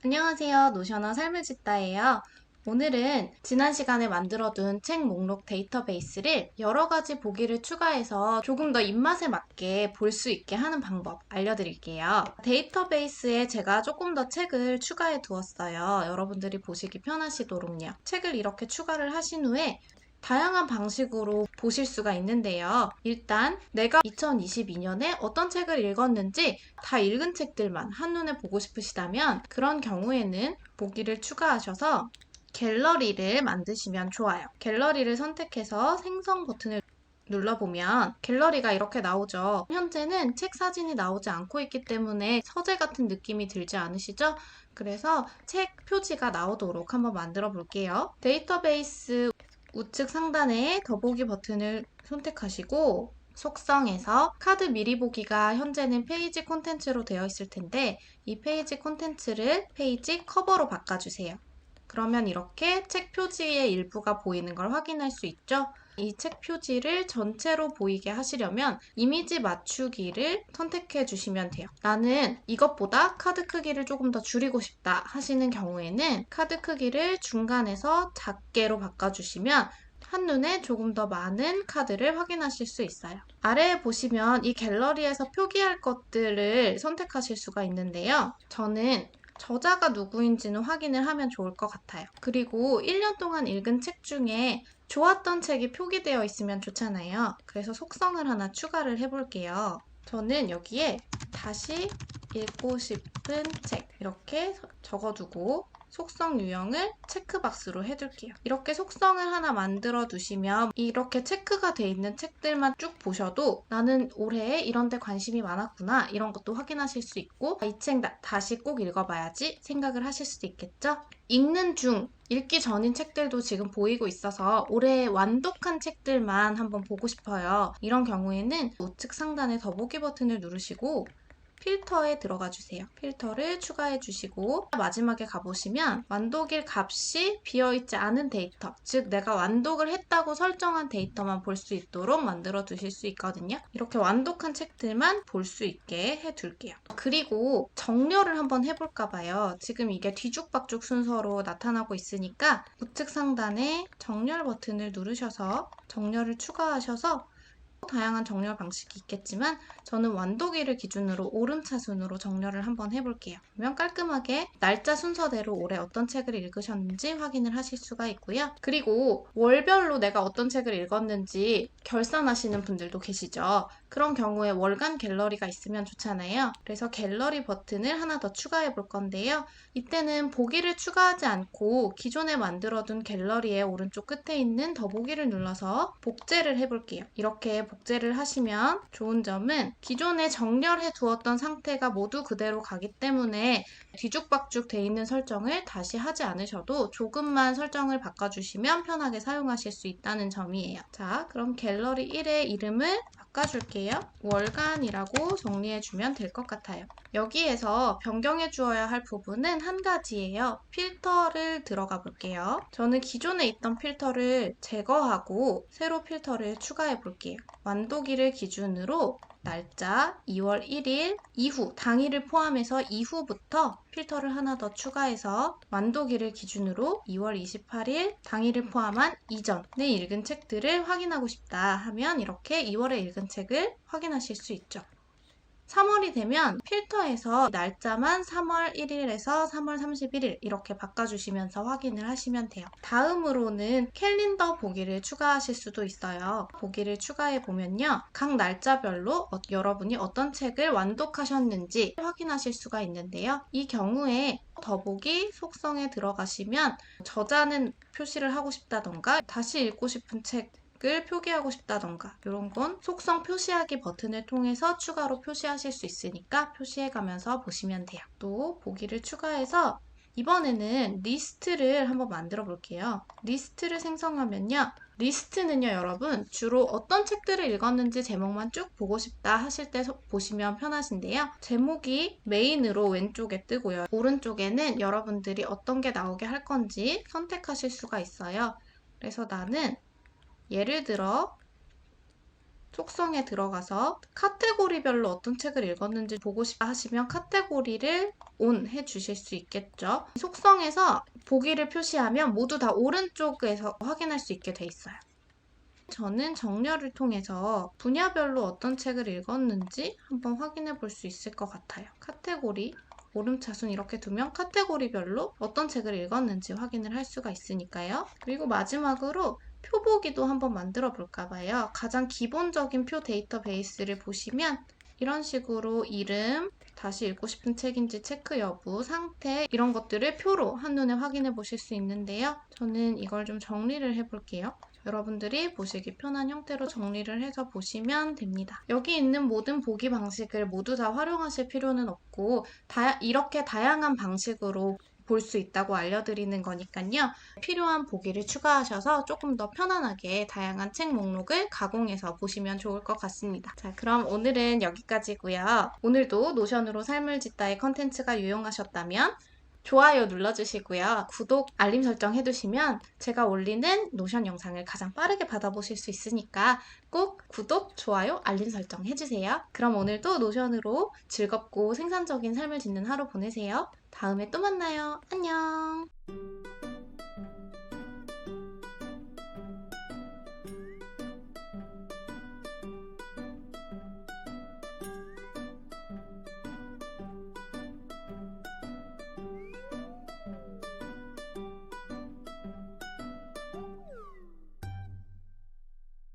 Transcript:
안녕하세요. 노셔너 삶을 짓다예요. 오늘은 지난 시간에 만들어둔 책 목록 데이터베이스를 여러 가지 보기를 추가해서 조금 더 입맛에 맞게 볼 수 있게 하는 방법 알려드릴게요. 데이터베이스에 제가 조금 더 책을 추가해 두었어요. 여러분들이 보시기 편하시도록요. 책을 이렇게 추가를 하신 후에 다양한 방식으로 보실 수가 있는데요. 일단 내가 2022년에 어떤 책을 읽었는지 다 읽은 책들만 한눈에 보고 싶으시다면 그런 경우에는 보기를 추가하셔서 갤러리를 만드시면 좋아요. 갤러리를 선택해서 생성 버튼을 눌러보면 갤러리가 이렇게 나오죠. 현재는 책 사진이 나오지 않고 있기 때문에 서재 같은 느낌이 들지 않으시죠? 그래서 책 표지가 나오도록 한번 만들어 볼게요. 데이터베이스 우측 상단에 더보기 버튼을 선택하시고 속성에서 카드 미리 보기가 현재는 페이지 콘텐츠로 되어 있을 텐데 이 페이지 콘텐츠를 페이지 커버로 바꿔주세요. 그러면 이렇게 책 표지의 일부가 보이는 걸 확인할 수 있죠? 이 책 표지를 전체로 보이게 하시려면 이미지 맞추기를 선택해 주시면 돼요. 나는 이것보다 카드 크기를 조금 더 줄이고 싶다 하시는 경우에는 카드 크기를 중간에서 작게로 바꿔주시면 한눈에 조금 더 많은 카드를 확인하실 수 있어요. 아래에 보시면 이 갤러리에서 표기할 것들을 선택하실 수가 있는데요. 저는 저자가 누구인지는 확인을 하면 좋을 것 같아요. 그리고 1년 동안 읽은 책 중에 좋았던 책이 표기되어 있으면 좋잖아요. 그래서 속성을 하나 추가를 해볼게요. 저는 여기에 다시 읽고 싶은 책 이렇게 적어두고 속성 유형을 체크박스로 해둘게요. 이렇게 속성을 하나 만들어 두시면 이렇게 체크가 돼 있는 책들만 쭉 보셔도 나는 올해 이런 데 관심이 많았구나 이런 것도 확인하실 수 있고 이 책 다시 꼭 읽어봐야지 생각을 하실 수도 있겠죠? 읽는 중 읽기 전인 책들도 지금 보이고 있어서 올해 완독한 책들만 한번 보고 싶어요. 이런 경우에는 우측 상단의 더보기 버튼을 누르시고 필터에 들어가 주세요. 필터를 추가해 주시고 마지막에 가보시면 완독일 값이 비어있지 않은 데이터, 즉 내가 완독을 했다고 설정한 데이터만 볼 수 있도록 만들어 두실 수 있거든요. 이렇게 완독한 책들만 볼 수 있게 해둘게요. 그리고 정렬을 한번 해볼까 봐요. 지금 이게 뒤죽박죽 순서로 나타나고 있으니까 우측 상단에 정렬 버튼을 누르셔서 정렬을 추가하셔서 다양한 정렬 방식이 있겠지만 저는 완독일을 기준으로 오름차순으로 정렬을 한번 해볼게요. 그러면 깔끔하게 날짜 순서대로 올해 어떤 책을 읽으셨는지 확인을 하실 수가 있고요. 그리고 월별로 내가 어떤 책을 읽었는지 결산하시는 분들도 계시죠. 그런 경우에 월간 갤러리가 있으면 좋잖아요. 그래서 갤러리 버튼을 하나 더 추가해 볼 건데요. 이때는 보기를 추가하지 않고 기존에 만들어둔 갤러리의 오른쪽 끝에 있는 더보기를 눌러서 복제를 해볼게요. 이렇게 복제를 하시면 좋은 점은 기존에 정렬해 두었던 상태가 모두 그대로 가기 때문에 뒤죽박죽 돼 있는 설정을 다시 하지 않으셔도 조금만 설정을 바꿔주시면 편하게 사용하실 수 있다는 점이에요. 자, 그럼 갤러리 1의 이름을 바꿔줄게요. 월간이라고 정리해주면 될 것 같아요. 여기에서 변경해 주어야 할 부분은 한 가지예요. 필터를 들어가 볼게요. 저는 기존에 있던 필터를 제거하고 새로 필터를 추가해 볼게요. 완독일을 기준으로 날짜 2월 1일 이후, 당일을 포함해서 이후부터 필터를 하나 더 추가해서 완독일을 기준으로 2월 28일 당일을 포함한 이전에 읽은 책들을 확인하고 싶다 하면 이렇게 2월에 읽은 책을 확인하실 수 있죠. 3월이 되면 필터에서 날짜만 3월 1일에서 3월 31일 이렇게 바꿔주시면서 확인을 하시면 돼요. 다음으로는 캘린더 보기를 추가하실 수도 있어요. 보기를 추가해 보면요. 각 날짜별로 여러분이 어떤 책을 완독하셨는지 확인하실 수가 있는데요. 이 경우에 더보기 속성에 들어가시면 저자는 표시를 하고 싶다던가 다시 읽고 싶은 책을 표기하고 싶다던가 이런 건 속성 표시하기 버튼을 통해서 추가로 표시하실 수 있으니까 표시해가면서 보시면 돼요. 또 보기를 추가해서 이번에는 리스트를 한번 만들어 볼게요. 리스트를 생성하면요. 리스트는요, 여러분, 주로 어떤 책들을 읽었는지 제목만 쭉 보고 싶다 하실 때 보시면 편하신데요. 제목이 메인으로 왼쪽에 뜨고요. 오른쪽에는 여러분들이 어떤 게 나오게 할 건지 선택하실 수가 있어요. 그래서 나는 예를 들어 속성에 들어가서 카테고리별로 어떤 책을 읽었는지 보고 싶다 하시면 카테고리를 ON 해주실 수 있겠죠. 속성에서 보기를 표시하면 모두 다 오른쪽에서 확인할 수 있게 돼 있어요. 저는 정렬을 통해서 분야별로 어떤 책을 읽었는지 한번 확인해 볼 수 있을 것 같아요. 카테고리, 오름차순 이렇게 두면 카테고리별로 어떤 책을 읽었는지 확인을 할 수가 있으니까요. 그리고 마지막으로 표 보기도 한번 만들어 볼까 봐요. 가장 기본적인 표 데이터베이스를 보시면 이런 식으로 이름, 다시 읽고 싶은 책인지 체크 여부, 상태 이런 것들을 표로 한눈에 확인해 보실 수 있는데요. 저는 이걸 좀 정리를 해 볼게요. 여러분들이 보시기 편한 형태로 정리를 해서 보시면 됩니다. 여기 있는 모든 보기 방식을 모두 다 활용하실 필요는 없고 이렇게 다양한 방식으로 볼 수 있다고 알려드리는 거니까요. 필요한 보기를 추가하셔서 조금 더 편안하게 다양한 책 목록을 가공해서 보시면 좋을 것 같습니다. 자, 그럼 오늘은 여기까지고요. 오늘도 노션으로 삶을 짓다의 컨텐츠가 유용하셨다면 좋아요 눌러주시고요. 구독, 알림 설정 해두시면 제가 올리는 노션 영상을 가장 빠르게 받아보실 수 있으니까 꼭 구독, 좋아요, 알림 설정 해주세요. 그럼 오늘도 노션으로 즐겁고 생산적인 삶을 짓는 하루 보내세요. 다음에 또 만나요. 안녕!